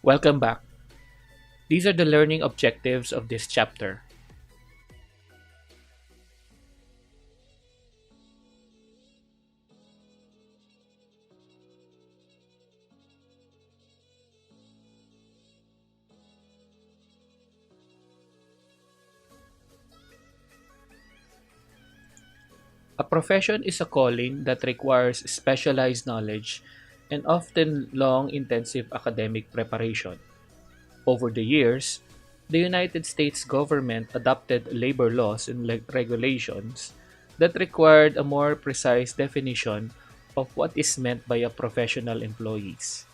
Welcome back. These are the learning objectives of this chapter. A profession is a calling that requires specialized knowledge and often long intensive academic preparation. Over the years, the United States government adopted labor laws and regulations that required a more precise definition of what is meant by a professional employees.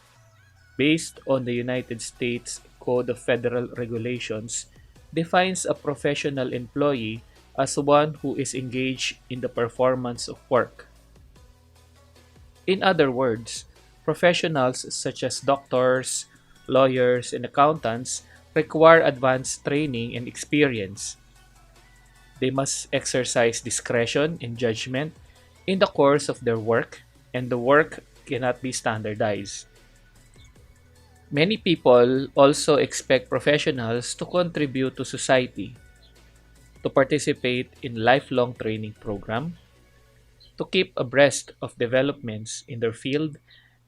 Based on the United States Code of Federal Regulations, defines a professional employee as one who is engaged in the performance of work. In other words, professionals such as doctors, lawyers, and accountants require advanced training and experience. They must exercise discretion and judgment in the course of their work, and the work cannot be standardized. Many people also expect professionals to contribute to society, to participate in lifelong training program, to keep abreast of developments in their field,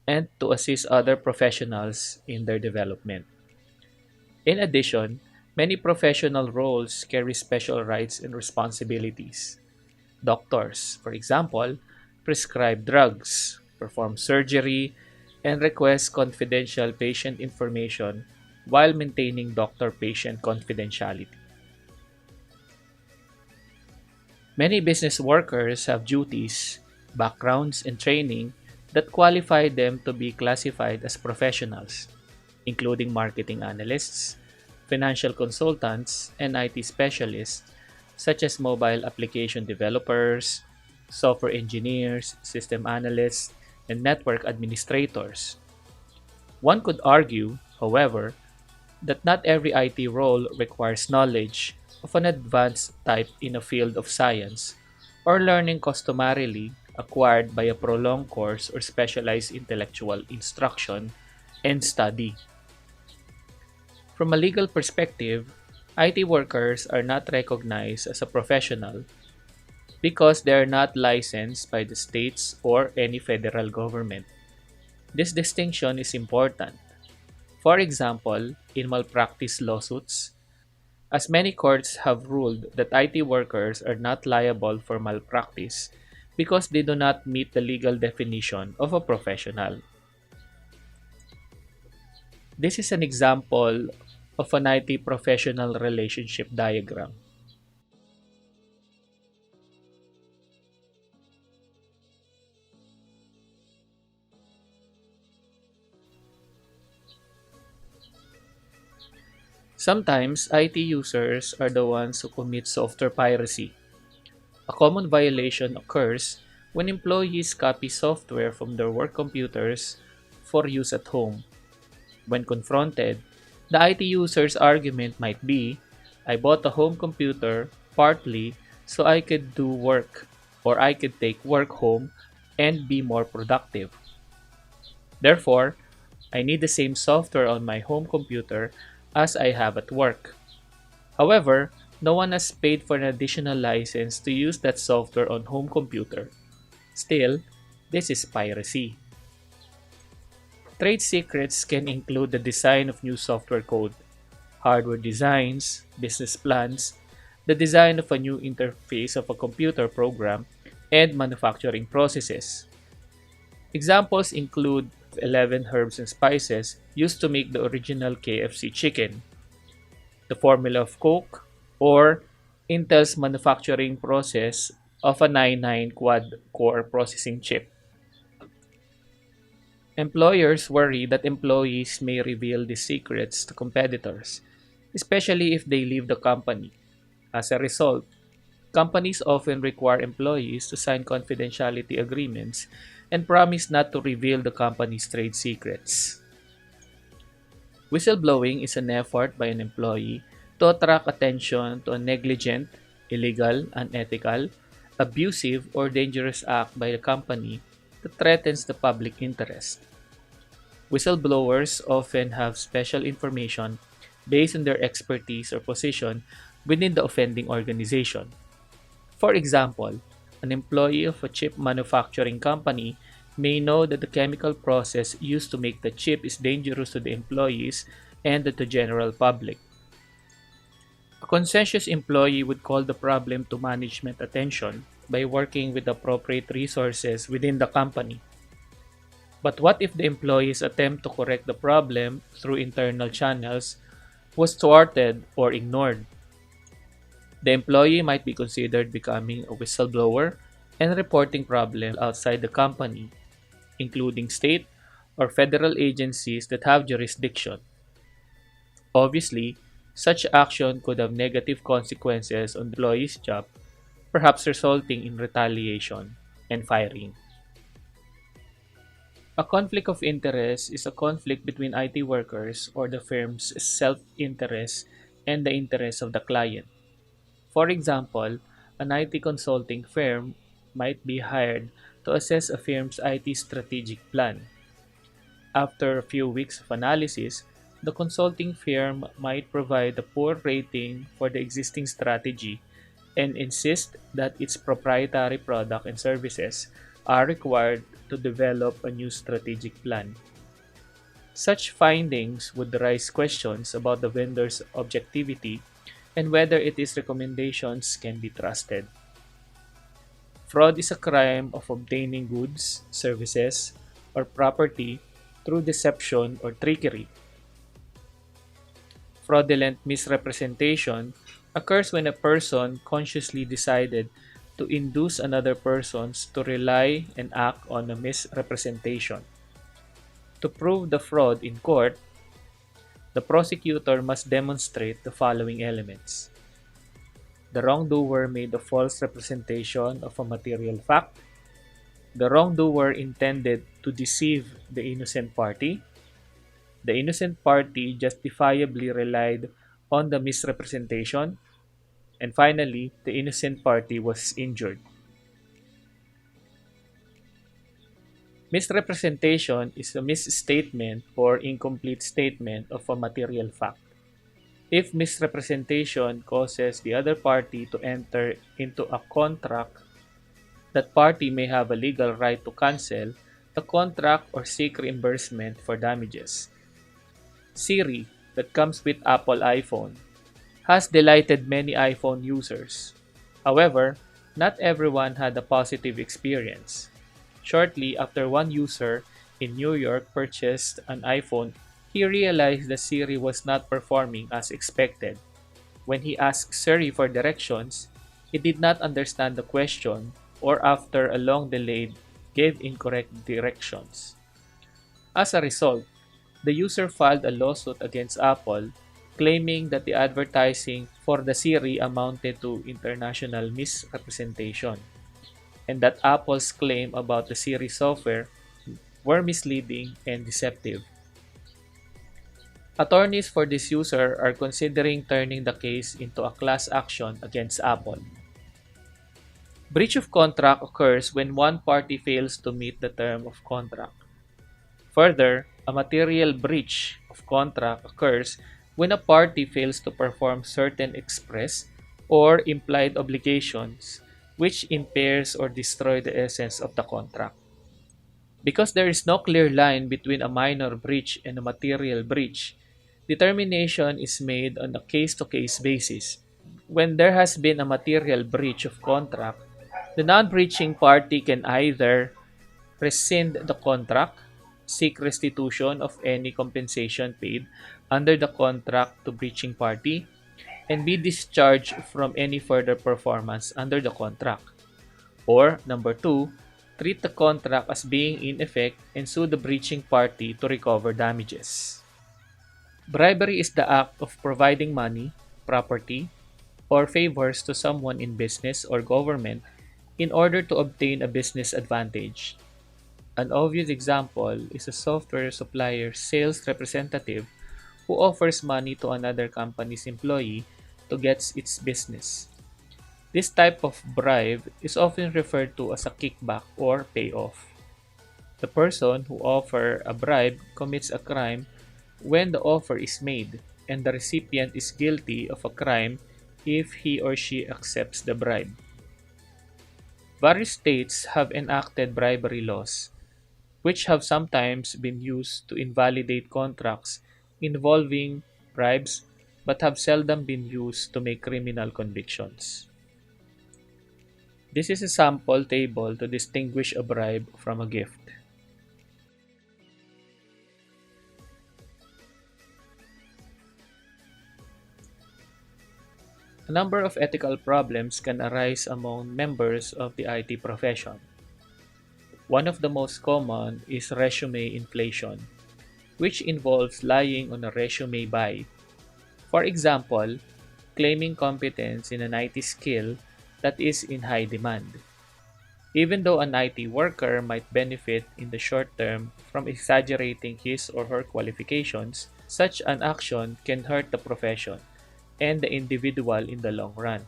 and to assist other professionals in their development. In addition, many professional roles carry special rights and responsibilities. Doctors, for example, prescribe drugs, perform surgery, and request confidential patient information while maintaining doctor-patient confidentiality. Many business workers have duties, backgrounds, and training that qualify them to be classified as professionals, including marketing analysts, financial consultants, and IT specialists such as mobile application developers, software engineers, system analysts, and network administrators. One could argue, however, that not every IT role requires knowledge of an advanced type in a field of science or learning customarily acquired by a prolonged course or specialized intellectual instruction and study. From a legal perspective, IT workers are not recognized as a professional because they are not licensed by the states or any federal government. This distinction is important. For example, in malpractice lawsuits, as many courts have ruled that IT workers are not liable for malpractice because they do not meet the legal definition of a professional. This is an example of an IT professional relationship diagram. Sometimes, IT users are the ones who commit software piracy. A common violation occurs when employees copy software from their work computers for use at home. When confronted, the IT user's argument might be, I bought a home computer partly so I could do work, or I could take work home and be more productive. Therefore, I need the same software on my home computer as I have at work. However, no one has paid for an additional license to use that software on home computer. Still, this is piracy. Trade secrets can include the design of new software code, hardware designs, business plans, the design of a new interface of a computer program, and manufacturing processes. Examples include 11 herbs and spices used to make the original KFC chicken, the formula of Coke, or Intel's manufacturing process of a 99 quad-core processing chip. Employers worry that employees may reveal these secrets to competitors, especially if they leave the company. As a result, companies often require employees to sign confidentiality agreements and promise not to reveal the company's trade secrets. Whistleblowing is an effort by an employee to attract attention to a negligent, illegal, unethical, abusive, or dangerous act by a company that threatens the public interest. Whistleblowers often have special information based on their expertise or position within the offending organization. For example, an employee of a chip manufacturing company may know that the chemical process used to make the chip is dangerous to the employees and to the general public. A conscientious employee would call the problem to management attention by working with appropriate resources within the company. But what if the employee's attempt to correct the problem through internal channels was thwarted or ignored? The employee might be considered becoming a whistleblower and reporting problems outside the company, including state or federal agencies that have jurisdiction. Obviously, such action could have negative consequences on the employee's job, perhaps resulting in retaliation and firing. A conflict of interest is a conflict between IT workers or the firm's self interest and the interests of the client. For example, an IT consulting firm might be hired to assess a firm's IT strategic plan. After a few weeks of analysis, the consulting firm might provide a poor rating for the existing strategy and insist that its proprietary product and services are required to develop a new strategic plan. Such findings would raise questions about the vendor's objectivity and whether its recommendations can be trusted. Fraud is a crime of obtaining goods, services, or property through deception or trickery. Fraudulent misrepresentation occurs when a person consciously decided to induce another persons to rely and act on a misrepresentation. To prove the fraud in court, the prosecutor must demonstrate the following elements. The wrongdoer made a false representation of a material fact. The wrongdoer intended to deceive the innocent party. The innocent party justifiably relied on the misrepresentation. And finally, the innocent party was injured. Misrepresentation is a misstatement or incomplete statement of a material fact. If misrepresentation causes the other party to enter into a contract, that party may have a legal right to cancel the contract or seek reimbursement for damages. Siri, that comes with Apple iPhone, has delighted many iPhone users. However, not everyone had a positive experience. Shortly after one user in New York purchased an iPhone, he realized that Siri was not performing as expected. When he asked Siri for directions, it did not understand the question or after a long delay gave incorrect directions. As a result, the user filed a lawsuit against Apple claiming that the advertising for the Siri amounted to international misrepresentation and that Apple's claim about the Siri software were misleading and deceptive. Attorneys for this user are considering turning the case into a class action against Apple. Breach of contract occurs when one party fails to meet the term of contract. Further, a material breach of contract occurs when a party fails to perform certain express or implied obligations which impairs or destroy the essence of the contract. Because there is no clear line between a minor breach and a material breach, determination is made on a case-to-case basis. When there has been a material breach of contract, the non-breaching party can either rescind the contract, seek restitution of any compensation paid under the contract to breaching party, and be discharged from any further performance under the contract. Or, number two, treat the contract as being in effect and sue the breaching party to recover damages. Bribery is the act of providing money, property, or favors to someone in business or government in order to obtain a business advantage. An obvious example is a software supplier's sales representative who offers money to another company's employee to get its business. This type of bribe is often referred to as a kickback or payoff. The person who offers a bribe commits a crime when the offer is made, and the recipient is guilty of a crime if he or she accepts the bribe. Various states have enacted bribery laws, which have sometimes been used to invalidate contracts involving bribes but have seldom been used to make criminal convictions. This is a sample table to distinguish a bribe from a gift. A number of ethical problems can arise among members of the IT profession. One of the most common is resume inflation, which involves lying on a resume buy. For example, claiming competence in an IT skill that is in high demand. Even though an IT worker might benefit in the short term from exaggerating his or her qualifications, such an action can hurt the profession and the individual in the long run.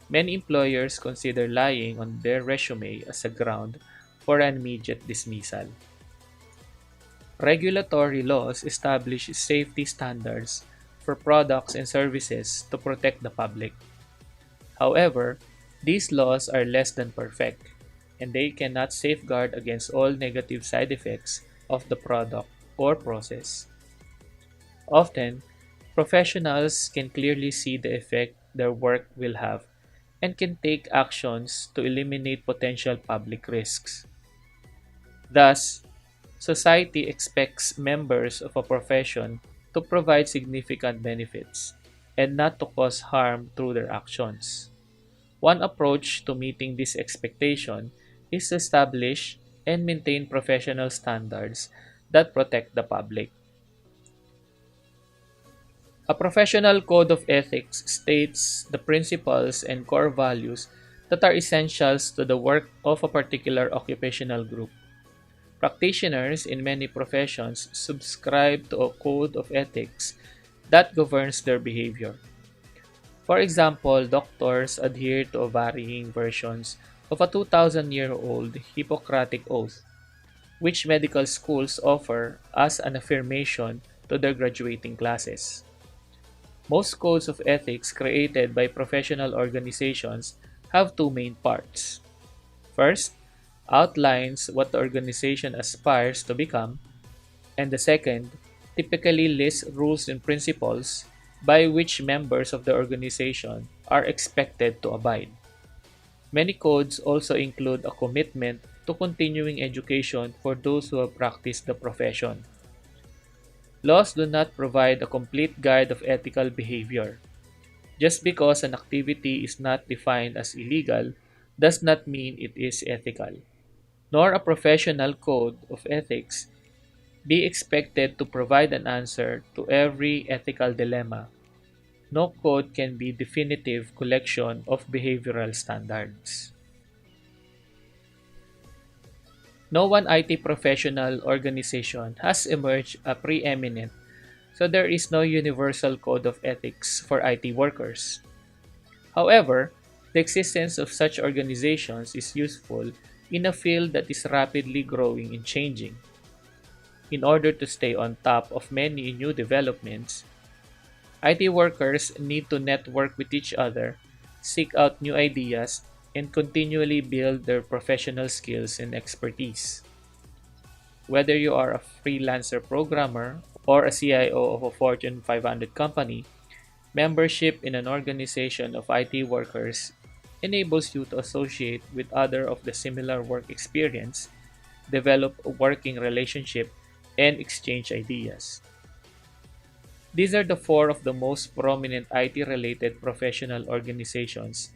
Many employers consider lying on their resume as a ground for an immediate dismissal. Regulatory laws establish safety standards for products and services to protect the public. However, these laws are less than perfect, and they cannot safeguard against all negative side effects of the product or process. Often, professionals can clearly see the effect their work will have and can take actions to eliminate potential public risks. Thus, society expects members of a profession to provide significant benefits and not to cause harm through their actions. One approach to meeting this expectation is to establish and maintain professional standards that protect the public. A professional code of ethics states the principles and core values that are essentials to the work of a particular occupational group. Practitioners in many professions subscribe to a code of ethics that governs their behavior. For example, doctors adhere to varying versions of a 2,000-year-old Hippocratic Oath, which medical schools offer as an affirmation to their graduating classes. Most codes of ethics created by professional organizations have two main parts. First, outlines what the organization aspires to become, and the second, typically lists rules and principles by which members of the organization are expected to abide. Many codes also include a commitment to continuing education for those who have practiced the profession. Laws do not provide a complete guide of ethical behavior. Just because an activity is not defined as illegal does not mean it is ethical. Nor a professional code of ethics be expected to provide an answer to every ethical dilemma. No code can be definitive collection of behavioral standards. No one IT professional organization has emerged a preeminent, so there is no universal code of ethics for IT workers. However, the existence of such organizations is useful in a field that is rapidly growing and changing. In order to stay on top of many new developments, IT workers need to network with each other, seek out new ideas, and continually build their professional skills and expertise. Whether you are a freelancer programmer or a CIO of a Fortune 500 company, membership in an organization of IT workers enables you to associate with others of the similar work experience, develop a working relationship, and exchange ideas. These are the four of the most prominent IT-related professional organizations